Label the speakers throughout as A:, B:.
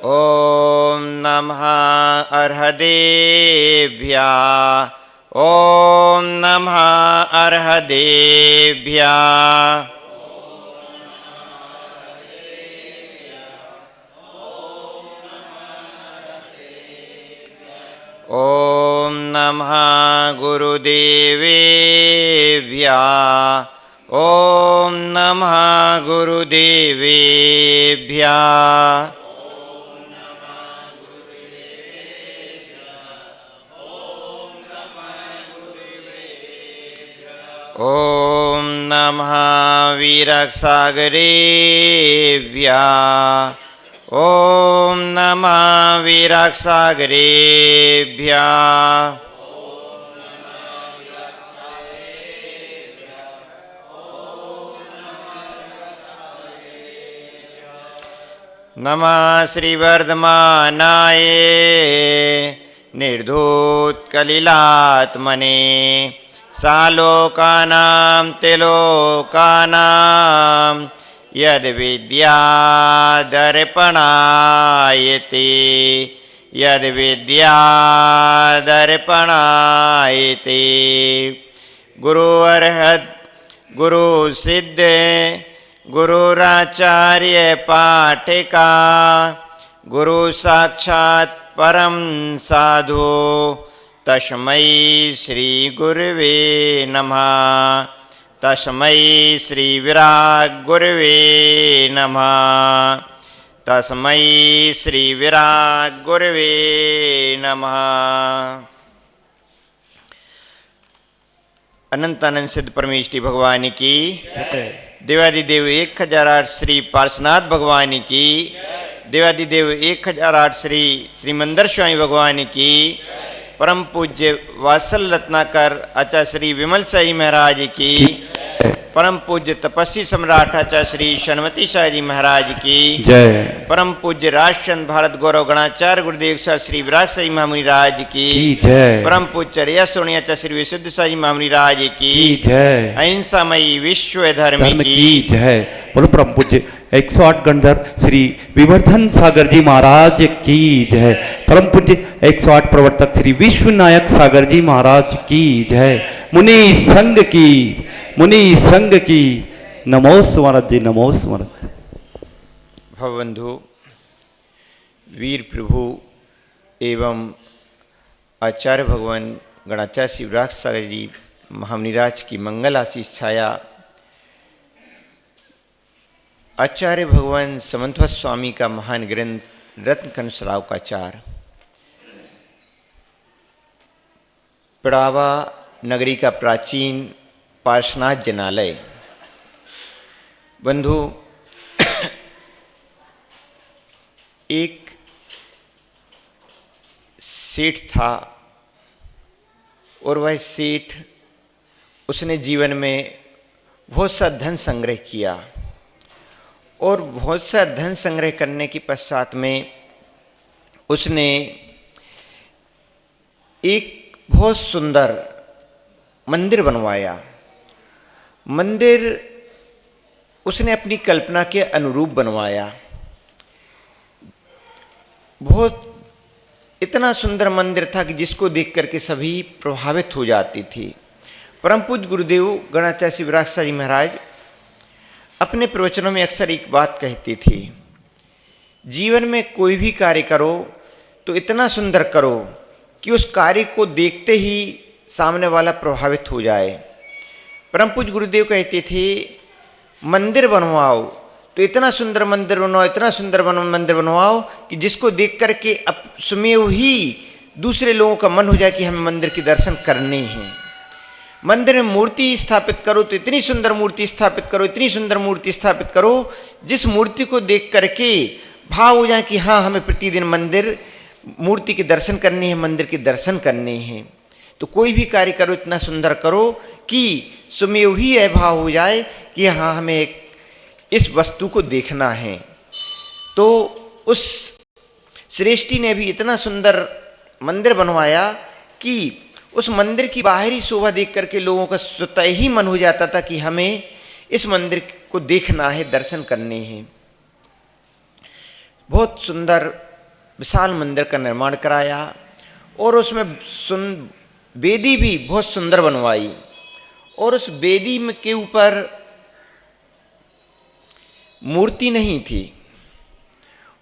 A: ॐ नमः अर्हदेभ्यः। ॐ नमः अर्हदेभ्यः। ॐ नमः गुरुदेवेभ्यः। ॐ नमः गुरुदेवेभ्यः। ॐ नमः वीरसागरेभ्यः। ॐ नमः वीरसागरेभ्यः। नमः श्रीवर्धमानाय निर्धूतकलिलात्मने सालोकानां तिलोकानां यद्विद्यादर्पणायते यद्विद्यादर्पणायते। गुरुर्हद् गुरुसिद्ध गुरुराचार्य पाठिका गुरु साक्षात् परम साधु तस्मै श्री गुरुवे नमः। तस्मै श्री विराग गुरुवे नमः। तस्मै श्री विराग गुरुवे नमः। अनंत अनंत सिद्ध परमेश्वरी भगवान की, देवादिदेव 1008 श्री पार्श्वनाथ भगवान की, देवादिदेव 1008 श्री श्रीमंदर स्वामी भगवान की, परम पूज्य वात्सल रत्नाकर आचार्य श्री विमल साई महाराज की, परम पूज्य तपस्वी सम्राट आचार्य श्री शनमती शाह जी महाराज की जय। परम पूज्य राष्ट्रचंद भारत गौरव गणाचार्य गुरुदेव सर श्री विराग साई महामुनि राज की जय। परम पूज्य रिया सोनी आचार्य श्री विशुद्ध साई महामुनि राज की जय। अहिंसामयी विश्व धर्म की जय।
B: बोलो परम पूज्य 108 गणधर श्री विवर्धन सागर जी महाराज की जय। परम पूज्य 108 प्रवर्तक श्री विश्वनायक सागर जी महाराज की जय। मुनि संघ की नमो स्मरत जी, नमो स्मरत।
A: भवबंधु वीर प्रभु एवं आचार्य भगवान गणाचार्य श्री विराग सागर जी महामुनिराज की मंगल आशीष छाया। आचार्य भगवान समन्वत स्वामी का महान ग्रंथ रत्नकंठ श्राव का चार, पिड़ावा नगरी का प्राचीन पार्श्वनाथ जनालय। बंधु, एक सेठ था और वह सेठ उसने जीवन में बहुत सा धन संग्रह किया और बहुत सा धन संग्रह करने के पश्चात में उसने एक बहुत सुंदर मंदिर बनवाया। मंदिर उसने अपनी कल्पना के अनुरूप बनवाया। बहुत इतना सुंदर मंदिर था कि जिसको देख करके सभी प्रभावित हो जाती थी। परम पूज्य गुरुदेव गणाचार्य श्री विराग साई जी महाराज अपने प्रवचनों में अक्सर एक बात कहती थी, जीवन में कोई भी कार्य करो तो इतना सुंदर करो कि उस कार्य को देखते ही सामने वाला प्रभावित हो जाए। परम पूज्य गुरुदेव कहते थे, मंदिर बनवाओ तो इतना सुंदर मंदिर बनवाओ, इतना सुंदर मंदिर बनवाओ कि जिसको देख करके अब स्वयं ही दूसरे लोगों का मन हो जाए कि हमें मंदिर के दर्शन करने हैं। मंदिर में मूर्ति स्थापित करो तो इतनी सुंदर मूर्ति स्थापित करो, इतनी सुंदर मूर्ति स्थापित करो जिस मूर्ति को देख करके भाव हो जाए कि हाँ, हमें प्रतिदिन मंदिर मूर्ति के दर्शन करने हैं, मंदिर के दर्शन करने हैं। तो कोई भी कार्य करो इतना सुंदर करो कि स्वयं ही यह भाव हो जाए कि हाँ, हमें इस वस्तु को देखना है। तो उस श्रेष्ठी ने भी इतना सुंदर मंदिर बनवाया कि उस मंदिर की बाहरी शोभा देख करके लोगों का स्वतः ही मन हो जाता था कि हमें इस मंदिर को देखना है, दर्शन करने हैं। बहुत सुंदर विशाल मंदिर का निर्माण कराया और उसमें वेदी भी बहुत सुंदर बनवाई। और उस वेदी में के ऊपर मूर्ति नहीं थी,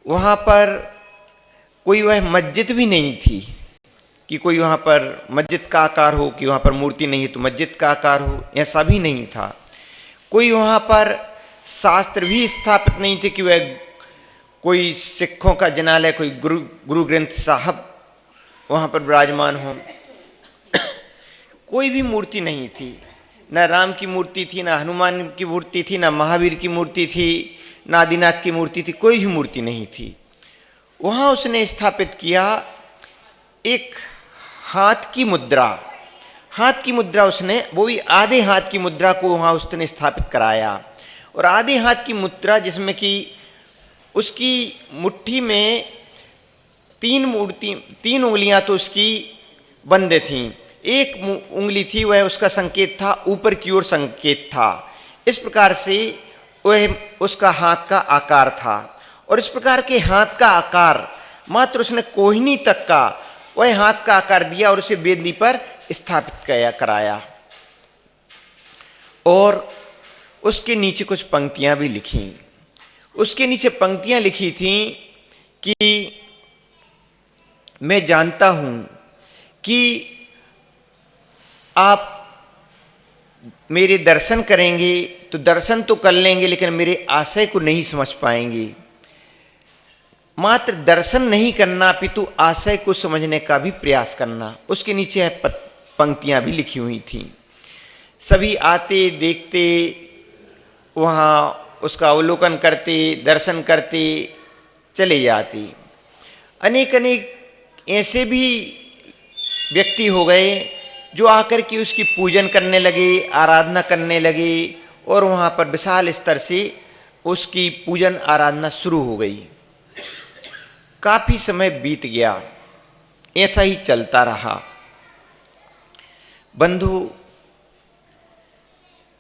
A: वहाँ पर कोई वह मस्जिद भी नहीं थी कि कोई वहाँ पर मस्जिद का आकार हो, कि वहाँ पर मूर्ति नहीं है तो मस्जिद का आकार हो, ऐसा भी नहीं था। कोई वहाँ पर शास्त्र भी स्थापित नहीं थे कि वह कोई सिखों का जिनालय, कोई गुरु ग्रंथ साहब वहाँ पर विराजमान हो। कोई भी मूर्ति नहीं थी, न राम की मूर्ति थी, न हनुमान की मूर्ति थी, न महावीर की मूर्ति थी, न आदिनाथ की मूर्ति थी, कोई भी मूर्ति नहीं थी। वहाँ उसने स्थापित किया एक हाथ की मुद्रा। हाथ की मुद्रा उसने, वो भी आधे हाथ की मुद्रा को वहाँ उसने स्थापित कराया। और आधे हाथ की मुद्रा जिसमें कि उसकी मुट्ठी में तीन उंगलियां तो उसकी बंद थीं, एक उंगली थी वह उसका संकेत था, ऊपर की ओर संकेत था। इस प्रकार से वह उसका हाथ का आकार था। और इस प्रकार के हाथ का आकार मात्र उसने कोहिनी तक का वह हाथ का आकार दिया और उसे वेदी पर स्थापित कराया। और उसके नीचे कुछ पंक्तियां भी लिखी। उसके नीचे पंक्तियां लिखी थीं कि मैं जानता हूं कि आप मेरे दर्शन करेंगे तो दर्शन तो कर लेंगे, लेकिन मेरे आशय को नहीं समझ पाएंगे। मात्र दर्शन नहीं करना अपितु आशय को समझने का भी प्रयास करना। उसके नीचे पंक्तियां भी लिखी हुई थीं। सभी आते, देखते, वहाँ उसका अवलोकन करते, दर्शन करते, चले जाते। अनेक ऐसे भी व्यक्ति हो गए जो आकर के उसकी पूजन करने लगे, आराधना करने लगे और वहाँ पर विशाल स्तर से उसकी पूजन आराधना शुरू हो गई। काफ़ी समय बीत गया, ऐसा ही चलता रहा। बंधु,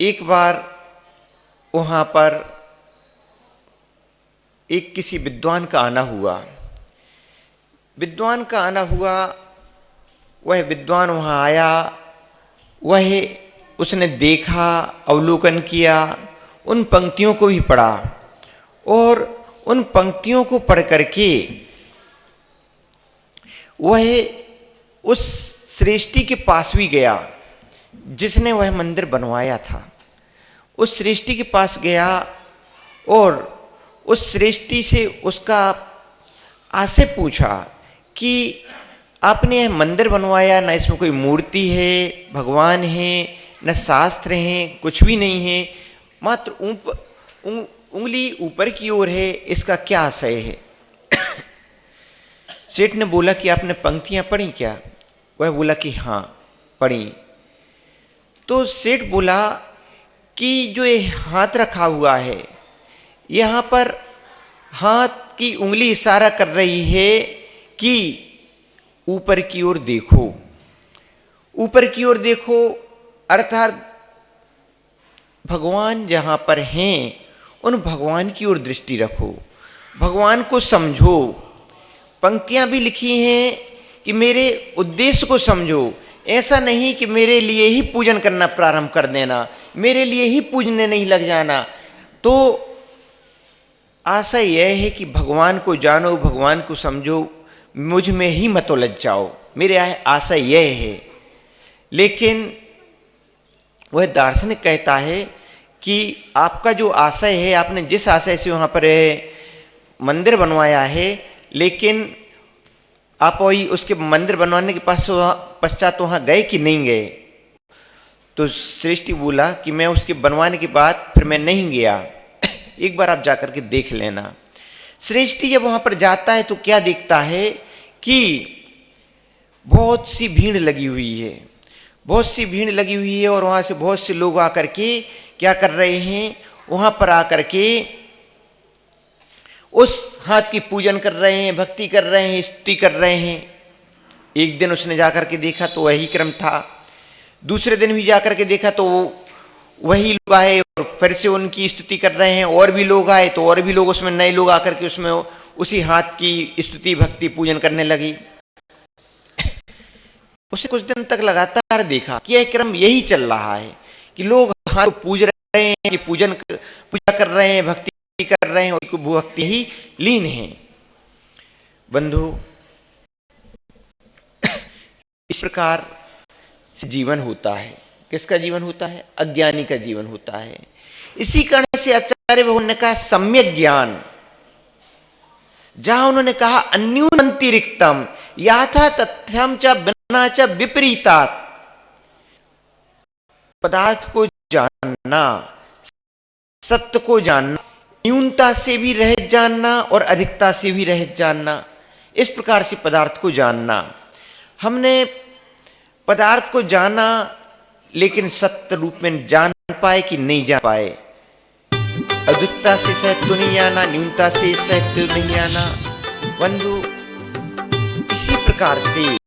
A: एक बार वहाँ पर एक किसी विद्वान का आना हुआ। विद्वान का आना हुआ, वह विद्वान वहाँ आया, उसने देखा, अवलोकन किया, उन पंक्तियों को भी पढ़ा और उन पंक्तियों को पढ़ करके वह उस सृष्टि के पास भी गया जिसने वह मंदिर बनवाया था। उस सृष्टि के पास गया और उस सृष्टि से उसका आशय पूछा कि आपने यह मंदिर बनवाया, न इसमें कोई मूर्ति है, भगवान है, न शास्त्र हैं, कुछ भी नहीं है, मात्र उंगली ऊपर की ओर है, इसका क्या आशय है? सेठ ने बोला कि आपने पंक्तियां पढ़ी क्या? वह बोला कि हाँ पढ़ी। तो सेठ बोला कि जो ये हाथ रखा हुआ है, यहाँ पर हाथ की उंगली इशारा कर रही है कि ऊपर की ओर देखो, ऊपर की ओर देखो, अर्थात भगवान जहाँ पर हैं उन भगवान की ओर दृष्टि रखो, भगवान को समझो। पंक्तियाँ भी लिखी हैं कि मेरे उद्देश्य को समझो, ऐसा नहीं कि मेरे लिए ही पूजन करना प्रारंभ कर देना, मेरे लिए ही पूजने नहीं लग जाना। तो आशा यह है कि भगवान को जानो, भगवान को समझो, मुझ में ही मत उलझ जाओ, मेरे आशा यह है। लेकिन वह दार्शनिक कहता है कि आपका जो आशय है, आपने जिस आशय से वहाँ पर मंदिर बनवाया है, लेकिन आप वही उसके मंदिर बनवाने के पश्चात वहाँ गए कि नहीं गए? तो सृष्टि बोला कि मैं उसके बनवाने के बाद फिर मैं नहीं गया, एक बार आप जाकर के देख लेना। सृष्टि जब वहाँ पर जाता है तो क्या देखता है कि बहुत सी भीड़ लगी हुई है, बहुत सी भीड़ लगी हुई है और वहाँ से बहुत से लोग आकर के क्या कर रहे हैं, वहाँ पर आकर के उस हाथ की पूजन कर रहे हैं, भक्ति कर रहे हैं, स्तुति कर रहे हैं। एक दिन उसने जाकर के देखा तो वही क्रम था, दूसरे दिन भी जाकर के देखा तो वही लोग आए और फिर से उनकी स्तुति कर रहे हैं, और भी लोग आए तो और भी लोग, उसमें नए लोग आकर के उसमें उसी हाथ की स्तुति भक्ति पूजन करने लगी। उसे कुछ दिन तक लगातार देखा कि यह क्रम यही चल रहा है कि लोग हाथ को पूज रहे हैं, कि पूजा कर रहे हैं, भक्ति कर रहे हैं, और भक्ति ही लीन है। बंधु, इस प्रकार से जीवन होता है। किसका जीवन होता है? अज्ञानी का जीवन होता है। इसी कारण से आचार्य भगवान ने कहा सम्यक ज्ञान, जहां उन्होंने कहा अन्यूनतिरिक्तम याथा तथ्यम च बिना च विपरीतात, पदार्थ को जानना, सत्य को जानना, न्यूनता से भी रहित जानना और अधिकता से भी रहित जानना, इस प्रकार से पदार्थ को जानना। हमने पदार्थ को जाना, लेकिन सत्य रूप में जान पाए कि नहीं जान पाए। अधिकता से सत्य तो नहीं जाना, न्यूनता से सत्य तो नहीं जाना। बंधु, इसी प्रकार से